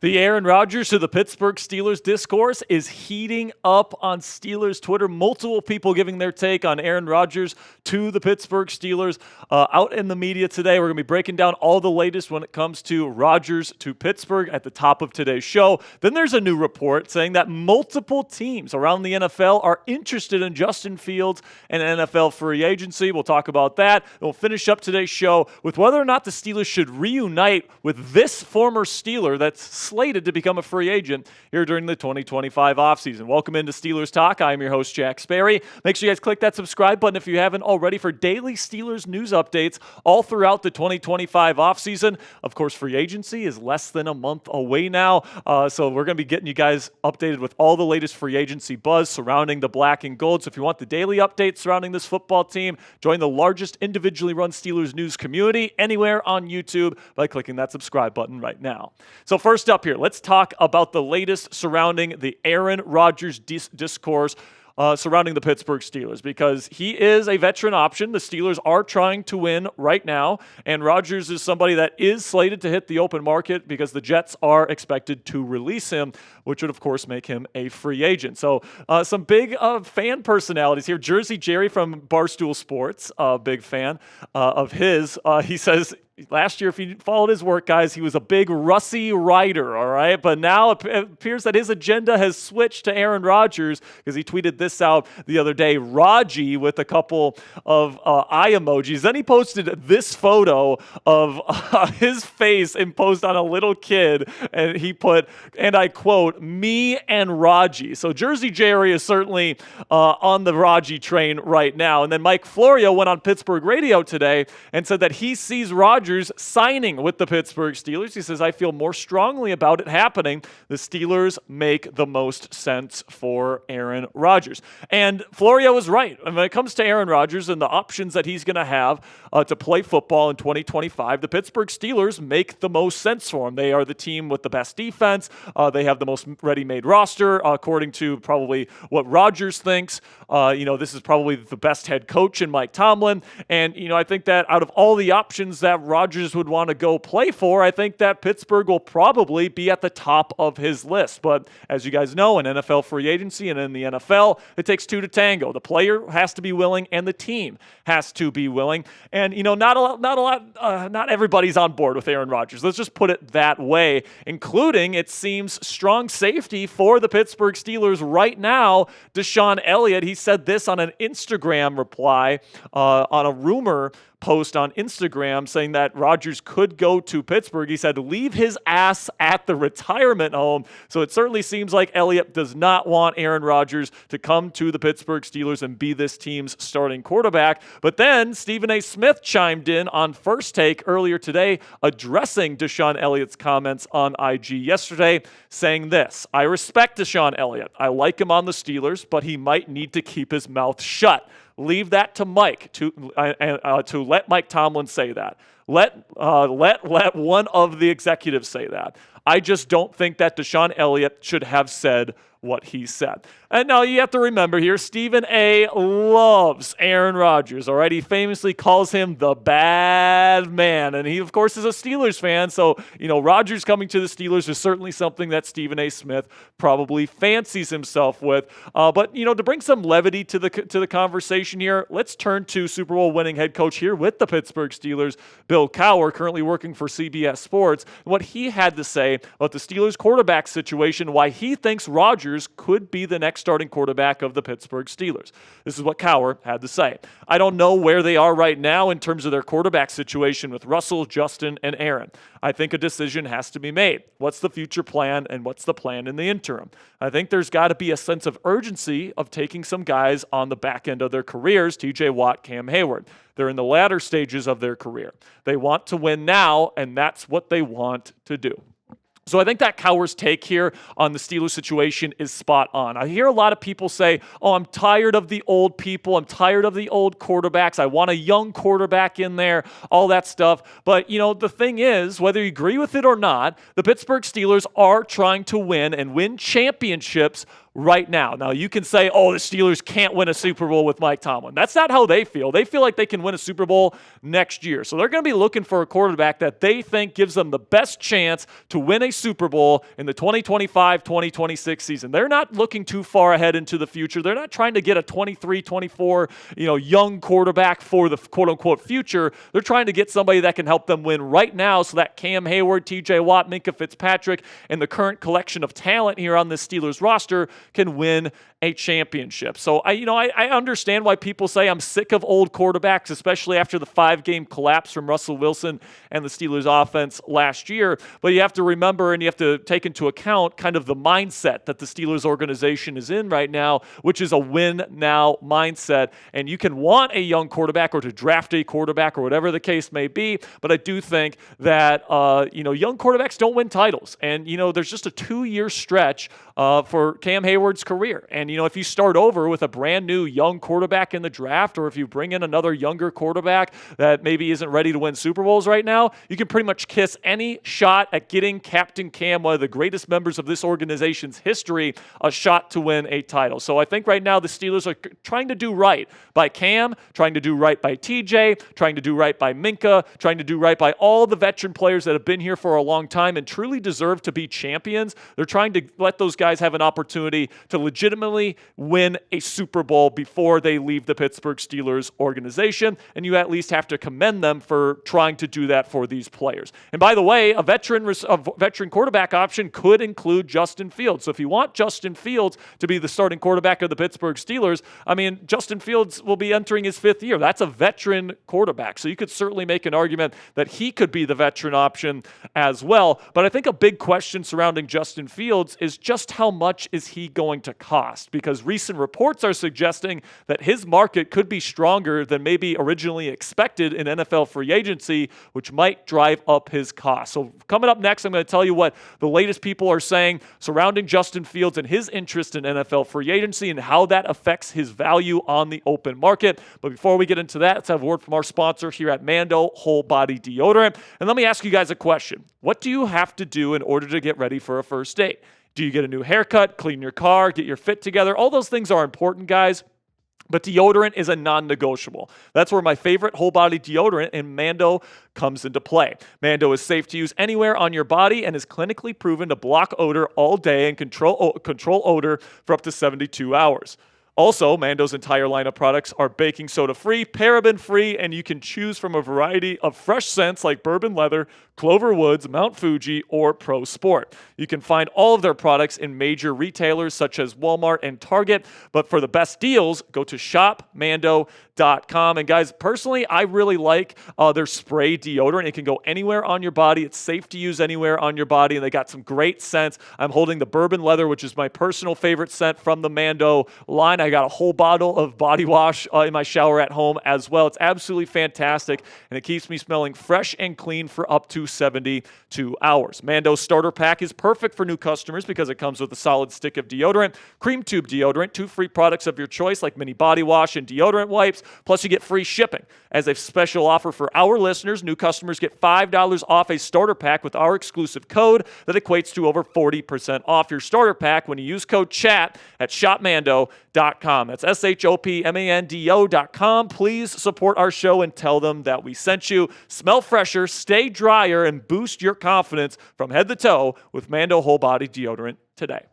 The Aaron Rodgers to the Pittsburgh Steelers discourse is heating up on Steelers Twitter. Multiple people giving their take on Aaron Rodgers to the Pittsburgh Steelers out in the media today. We're going to be breaking down all the latest when it comes to Rodgers to Pittsburgh at the top of today's show. Then there's a new report saying that multiple teams around the NFL are interested in Justin Fields and NFL free agency. We'll talk about that. And we'll finish up today's show with whether or not the Steelers should reunite with this former Steeler that's slated to become a free agent here during the 2025 offseason. Welcome into Steelers Talk. I am your host, Jack Sperry. Make sure you guys click that subscribe button if you haven't already for daily Steelers news updates all throughout the 2025 offseason. Of course, free agency is less than a month away now, so we're going to be getting you guys updated with all the latest free agency buzz surrounding the black and gold. So if you want the daily updates surrounding this football team, join the largest individually run Steelers news community anywhere on YouTube by clicking that subscribe button right now. So first up here, let's talk about the latest surrounding the Aaron Rodgers discourse surrounding the Pittsburgh Steelers, because he is a veteran option. The Steelers are trying to win right now, and Rodgers is somebody that is slated to hit the open market because the Jets are expected to release him, which would, of course, make him a free agent. So some big fan personalities here. Jersey Jerry from Barstool Sports, a big fan of his. He says, last year, if you followed his work, guys, he was a big Russie writer, all right? But now it appears that his agenda has switched to Aaron Rodgers, because he tweeted this out the other day, Raji, with a couple of eye emojis. Then he posted this photo of his face imposed on a little kid, and he put, and I quote, "me and Raji." So Jersey Jerry is certainly on the Raji train right now. And then Mike Florio went on Pittsburgh radio today and said that he sees Rodgers signing with the Pittsburgh Steelers. He says, "I feel more strongly about it happening. The Steelers make the most sense for Aaron Rodgers." And Florio is right. And when it comes to Aaron Rodgers and the options that he's going to have to play football in 2025, the Pittsburgh Steelers make the most sense for him. They are the team with the best defense. They have the most ready-made roster, according to probably what Rodgers thinks. This is probably the best head coach in Mike Tomlin. And, I think that out of all the options that Rodgers would want to go play for, I think that Pittsburgh will probably be at the top of his list. But as you guys know, in NFL free agency and in the NFL, it takes two to tango. The player has to be willing and the team has to be willing. And, not everybody's on board with Aaron Rodgers. Let's just put it that way, including, it seems, strong safety for the Pittsburgh Steelers right now, Deshaun Elliott. He said this on an Instagram reply on a rumor post on Instagram saying that Rodgers could go to Pittsburgh. He said, "leave his ass at the retirement home." So it certainly seems like Elliott does not want Aaron Rodgers to come to the Pittsburgh Steelers and be this team's starting quarterback. But then Stephen A. Smith chimed in on First Take earlier today, addressing Deshaun Elliott's comments on IG yesterday, saying this: "I respect Deshaun Elliott. I like him on the Steelers, but he might need to keep his mouth shut. Leave that to Mike to let Mike Tomlin say that. Let one of the executives say that. I just don't think that Deshaun Elliott should have said what he said." And now you have to remember here, Stephen A. loves Aaron Rodgers, all right? He famously calls him the bad man, and he, of course, is a Steelers fan, so, Rodgers coming to the Steelers is certainly something that Stephen A. Smith probably fancies himself with. But, to bring some levity to the conversation here, let's turn to Super Bowl winning head coach here with the Pittsburgh Steelers, Bill Cowher, currently working for CBS Sports, what he had to say about the Steelers quarterback situation, why he thinks Rodgers could be the next starting quarterback of the Pittsburgh Steelers. This is what Cowher had to say. "I don't know where they are right now in terms of their quarterback situation with Russell, Justin, and Aaron. I think a decision has to be made. What's the future plan and what's the plan in the interim? I think there's got to be a sense of urgency of taking some guys on the back end of their careers, TJ Watt, Cam Heyward. They're in the latter stages of their career. They want to win now, and that's what they want to do." So I think that Cowher's take here on the Steelers situation is spot on. I hear a lot of people say, "Oh, I'm tired of the old people. I'm tired of the old quarterbacks. I want a young quarterback in there," all that stuff. But, the thing is, whether you agree with it or not, the Pittsburgh Steelers are trying to win and win championships right now. Now, you can say, oh, the Steelers can't win a Super Bowl with Mike Tomlin. That's not how they feel. They feel like they can win a Super Bowl next year. So they're going to be looking for a quarterback that they think gives them the best chance to win a Super Bowl in the 2025-2026 season. They're not looking too far ahead into the future. They're not trying to get a 23, 24, young quarterback for the quote-unquote future. They're trying to get somebody that can help them win right now so that Cam Heyward, TJ Watt, Minkah Fitzpatrick, and the current collection of talent here on this Steelers roster can win a championship. So I understand why people say I'm sick of old quarterbacks, especially after the 5-game collapse from Russell Wilson and the Steelers offense last year. But you have to remember and you have to take into account kind of the mindset that the Steelers organization is in right now, which is a win now mindset. And you can want a young quarterback or to draft a quarterback or whatever the case may be. But I do think that, young quarterbacks don't win titles. And, there's just a 2-year stretch for Cam Heyward's career. And, if you start over with a brand new young quarterback in the draft, or if you bring in another younger quarterback that maybe isn't ready to win Super Bowls right now, you can pretty much kiss any shot at getting Captain Cam, one of the greatest members of this organization's history, a shot to win a title. So I think right now the Steelers are trying to do right by Cam, trying to do right by TJ, trying to do right by Minkah, trying to do right by all the veteran players that have been here for a long time and truly deserve to be champions. They're trying to let those guys have an opportunity to legitimately win a Super Bowl before they leave the Pittsburgh Steelers organization, and you at least have to commend them for trying to do that for these players. And by the way, a veteran quarterback option could include Justin Fields. So if you want Justin Fields to be the starting quarterback of the Pittsburgh Steelers, Justin Fields will be entering his 5th year. That's a veteran quarterback. So you could certainly make an argument that he could be the veteran option as well. But I think a big question surrounding Justin Fields is just how much is he going to cost? Because recent reports are suggesting that his market could be stronger than maybe originally expected in NFL free agency, which might drive up his cost. So coming up next, I'm going to tell you what the latest people are saying surrounding Justin Fields and his interest in NFL free agency and how that affects his value on the open market. But before we get into that, let's have a word from our sponsor here at Mando Whole Body Deodorant. And let me ask you guys a question. What do you have to do in order to get ready for a first date? Do you get a new haircut, clean your car, get your fit together? All those things are important, guys. But deodorant is a non-negotiable. That's where my favorite whole body deodorant in Mando comes into play. Mando is safe to use anywhere on your body and is clinically proven to block odor all day and control odor for up to 72 hours. Also, Mando's entire line of products are baking soda free, paraben free, and you can choose from a variety of fresh scents like bourbon leather, Clover Woods, Mount Fuji, or Pro Sport. You can find all of their products in major retailers such as Walmart and Target, but for the best deals, go to shopmando.com. And guys, personally, I really like their spray deodorant. It can go anywhere on your body. It's safe to use anywhere on your body, and they got some great scents. I'm holding the bourbon leather, which is my personal favorite scent from the Mando line. I got a whole bottle of body wash in my shower at home as well. It's absolutely fantastic, and it keeps me smelling fresh and clean for up to 72 hours. Mando's starter pack is perfect for new customers because it comes with a solid stick of deodorant, cream tube deodorant, 2 free products of your choice like mini body wash and deodorant wipes, plus you get free shipping. As a special offer for our listeners, new customers get $5 off a starter pack with our exclusive code that equates to over 40% off your starter pack when you use code CHAT at shopmando.com. That's shopmando.com. Please support our show and tell them that we sent you. Smell fresher, stay drier, and boost your confidence from head to toe with Mando Whole Body Deodorant today.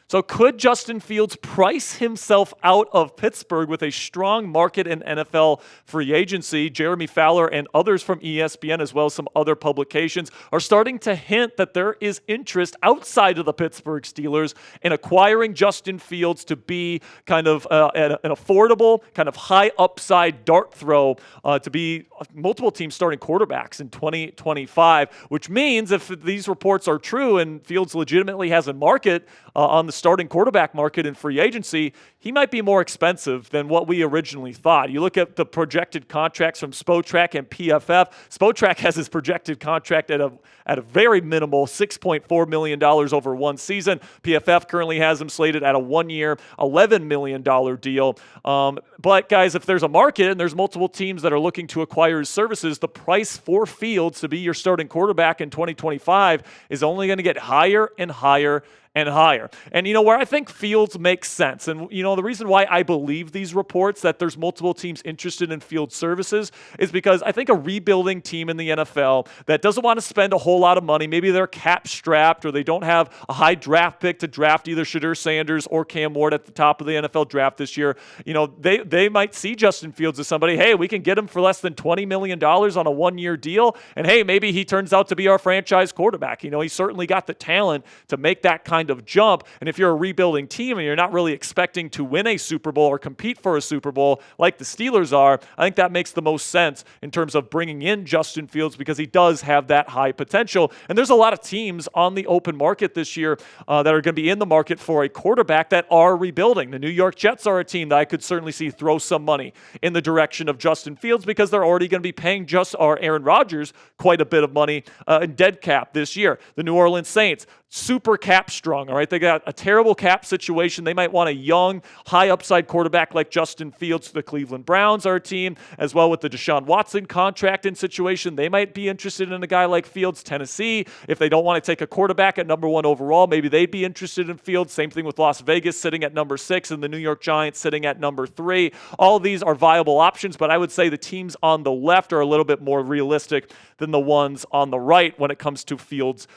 So could Justin Fields price himself out of Pittsburgh with a strong market in NFL free agency? Jeremy Fowler and others from ESPN, as well as some other publications, are starting to hint that there is interest outside of the Pittsburgh Steelers in acquiring Justin Fields to be kind of an affordable, kind of high upside dart throw to be multiple teams starting quarterbacks in 2025, which means if these reports are true and Fields legitimately has a market on the starting quarterback market in free agency, he might be more expensive than what we originally thought. You look at the projected contracts from Spotrac and PFF. Spotrac has his projected contract at a very minimal $6.4 million over one season. PFF currently has him slated at a 1-year, $11 million deal. But guys, if there's a market and there's multiple teams that are looking to acquire his services, the price for Fields to be your starting quarterback in 2025 is only going to get higher and higher and higher. And where I think Fields makes sense, and the reason why I believe these reports that there's multiple teams interested in Fields' services is because I think a rebuilding team in the NFL that doesn't want to spend a whole lot of money, maybe they're cap strapped or they don't have a high draft pick to draft either Shadur Sanders or Cam Ward at the top of the NFL draft this year. They might see Justin Fields as somebody, hey, we can get him for less than $20 million on a one-year deal, and hey, maybe he turns out to be our franchise quarterback. He's certainly got the talent to make that kind of jump, and if you're a rebuilding team and you're not really expecting to win a Super Bowl or compete for a Super Bowl like the Steelers are, I think that makes the most sense in terms of bringing in Justin Fields because he does have that high potential. And there's a lot of teams on the open market this year that are going to be in the market for a quarterback that are rebuilding. The New York Jets are a team that I could certainly see throw some money in the direction of Justin Fields because they're already going to be paying Aaron Rodgers quite a bit of money in dead cap this year. The New Orleans Saints, super cap strong, all right? They got a terrible cap situation. They might want a young, high upside quarterback like Justin Fields. The Cleveland Browns are a team, as well with the Deshaun Watson contract and situation. They might be interested in a guy like Fields. Tennessee, if they don't want to take a quarterback at number 1 overall, maybe they'd be interested in Fields. Same thing with Las Vegas sitting at number 6 and the New York Giants sitting at number 3. All of these are viable options, but I would say the teams on the left are a little bit more realistic than the ones on the right when it comes to Fields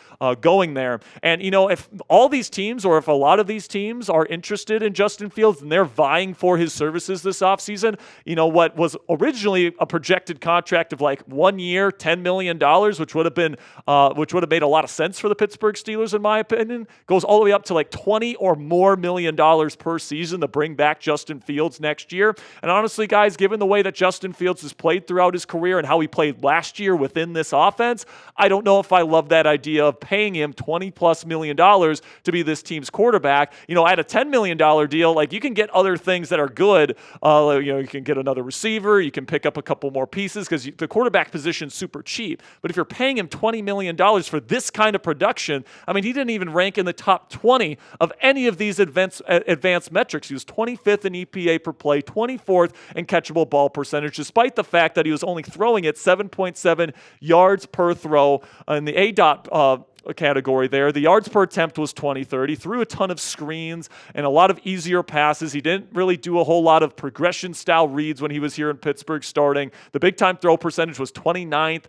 going there. And, if all these teams or if a lot of these teams are interested in Justin Fields and they're vying for his services this offseason, what was originally a projected contract of like 1 year, $10 million, which would have made a lot of sense for the Pittsburgh Steelers, in my opinion, goes all the way up to like $20 or more million per season to bring back Justin Fields next year. And honestly, guys, given the way that Justin Fields has played throughout his career and how he played last year within this offense, I don't know if I love that idea of paying him $20+ million to be this team's quarterback. At a $10 million deal, like you can get other things that are good. You can get another receiver, you can pick up a couple more pieces because the quarterback position's super cheap. But if you're paying him $20 million for this kind of production, I mean, he didn't even rank in the top 20 of any of these advanced metrics. He was 25th in EPA per play, 24th in catchable ball percentage, despite the fact that he was only throwing at 7.7 yards per throw in the ADOT category there. The yards per attempt was 23rd. He threw a ton of screens and a lot of easier passes. He didn't really do a whole lot of progression style reads when he was here in Pittsburgh starting. The big time throw percentage was 29th.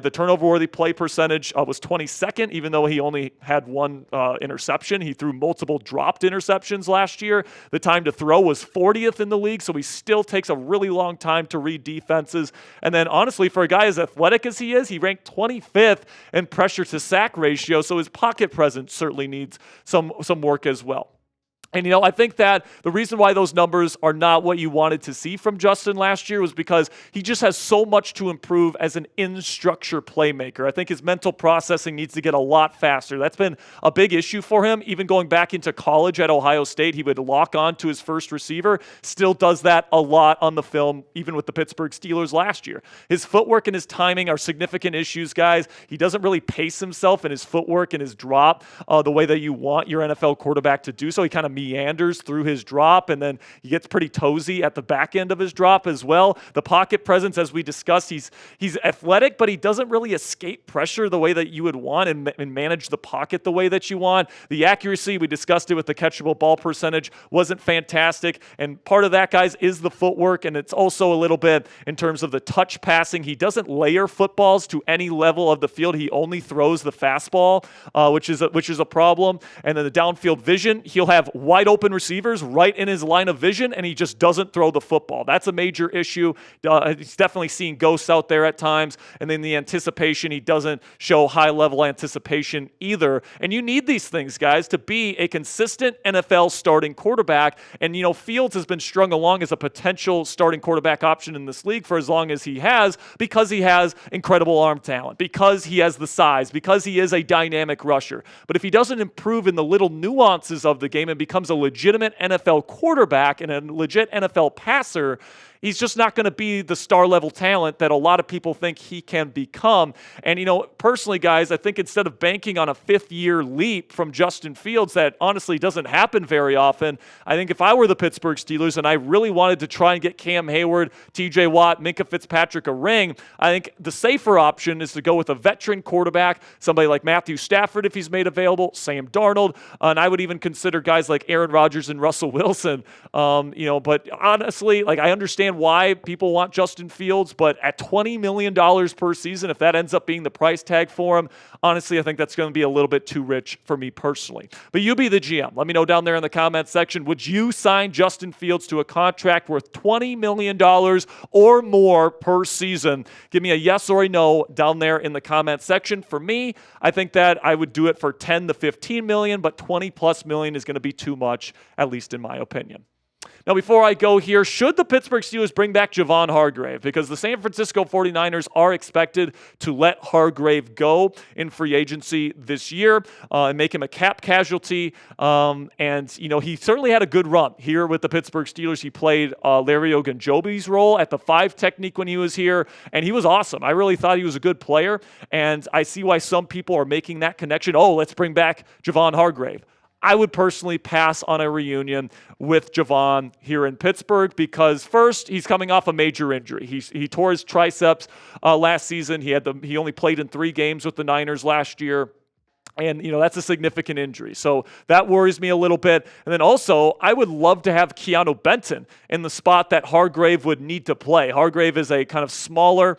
The turnover worthy play percentage was 22nd, even though he only had one interception. He threw multiple dropped interceptions last year. The time to throw was 40th in the league, so he still takes a really long time to read defenses. And then honestly, for a guy as athletic as he is, he ranked 25th in pressure to sack ratio, so his pocket presence certainly needs some work as well. And, I think that the reason why those numbers are not what you wanted to see from Justin last year was because he just has so much to improve as an in-structure playmaker. I think his mental processing needs to get a lot faster. That's been a big issue for him. Even going back into college at Ohio State, he would lock on to his first receiver. Still does that a lot on the film, even with the Pittsburgh Steelers last year. His footwork and his timing are significant issues, guys. He doesn't really pace himself in his footwork and his drop the way that you want your NFL quarterback to do so. He kind of meanders through his drop, and then he gets pretty toesy at the back end of his drop as well. The pocket presence, as we discussed, he's athletic, but he doesn't really escape pressure the way that you would want and manage the pocket the way that you want. The accuracy, we discussed it with the catchable ball percentage, wasn't fantastic, and part of that, guys, is the footwork, and it's also a little bit in terms of the touch passing. He doesn't layer footballs to any level of the field. He only throws the fastball, which is a problem. And then the downfield vision, he'll have wide open receivers right in his line of vision, and he just doesn't throw the football. That's a major issue. He's definitely seeing ghosts out there at times. And then the anticipation, he doesn't show high-level anticipation either. And you need these things, guys, to be a consistent NFL starting quarterback. And, Fields has been strung along as a potential starting quarterback option in this league for as long as he has, because he has incredible arm talent, because he has the size, because he is a dynamic rusher. But if he doesn't improve in the little nuances of the game and become becomes a legitimate NFL quarterback and a legit NFL passer, he's just not going to be the star-level talent that a lot of people think he can become. And, personally, guys, I think instead of banking on a fifth-year leap from Justin Fields that honestly doesn't happen very often, I think if I were the Pittsburgh Steelers and I really wanted to try and get Cam Heyward, TJ Watt, Minkah Fitzpatrick a ring, I think the safer option is to go with a veteran quarterback, somebody like Matthew Stafford if he's made available, Sam Darnold, and I would even consider guys like Aaron Rodgers and Russell Wilson. But honestly, I understand why people want Justin Fields, but at $20 million per season, if that ends up being the price tag for him, honestly, I think that's going to be a little bit too rich for me personally. But you be the GM. Let me know down there in the comments section. Would you sign Justin Fields to a contract worth $20 million or more per season? Give me a yes or a no down there in the comments section. For me, I think that I would do it for 10 to 15 million, but 20 plus million is going to be too much, at least in my opinion. Now, before I go here, should the Pittsburgh Steelers bring back Javon Hargrave? Because the San Francisco 49ers are expected to let Hargrave go in free agency this year and make him a cap casualty. He certainly had a good run here with the Pittsburgh Steelers. He played Larry Ogunjobi's role at the 5 technique when he was here, and he was awesome. I really thought he was a good player, and I see why some people are making that connection. Oh, let's bring back Javon Hargrave. I would personally pass on a reunion with Javon here in Pittsburgh because first, he's coming off a major injury. He tore his triceps last season. He only played in 3 games with the Niners last year. And, that's a significant injury. So that worries me a little bit. And then also, I would love to have Keanu Benton in the spot that Hargrave would need to play. Hargrave is a kind of smaller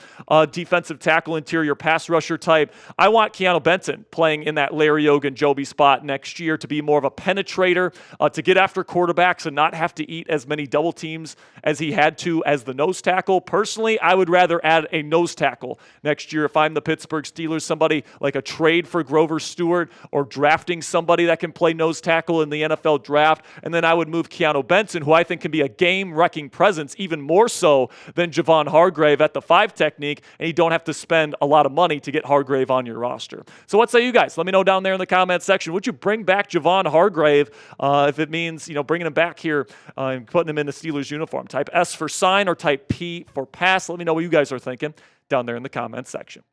defensive tackle, interior pass rusher type. I want Keanu Benton playing in that Larry Ogunjobi spot next year to be more of a penetrator, to get after quarterbacks and not have to eat as many double teams as he had to as the nose tackle. Personally, I would rather add a nose tackle next year if I'm the Pittsburgh Steelers, somebody like a trade for Grover Stewart or drafting somebody that can play nose tackle in the NFL draft. And then I would move Keanu Benton, who I think can be a game-wrecking presence, even more so than Javon Hargrave at the 5 technique, and you don't have to spend a lot of money to get Hargrave on your roster. So what say you guys? Let me know down there in the comments section. Would you bring back Javon Hargrave if it means bringing him back here and putting him in the Steelers uniform? Type S for sign or type P for pass. Let me know what you guys are thinking down there in the comments section.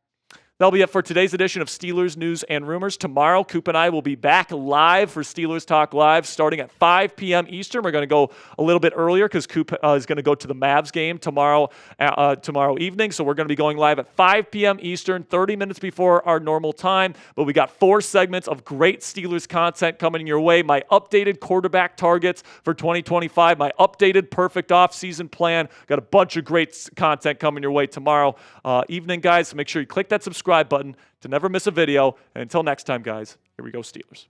That'll be it for today's edition of Steelers News and Rumors. Tomorrow, Coop and I will be back live for Steelers Talk Live starting at 5 p.m. Eastern. We're going to go a little bit earlier because Coop is going to go to the Mavs game tomorrow evening. So we're going to be going live at 5 p.m. Eastern, 30 minutes before our normal time. But we got 4 segments of great Steelers content coming your way. My updated quarterback targets for 2025, my updated perfect offseason plan. Got a bunch of great content coming your way tomorrow evening, guys. So make sure you click that subscribe button to never miss a video. And until next time, guys, here we go, Steelers.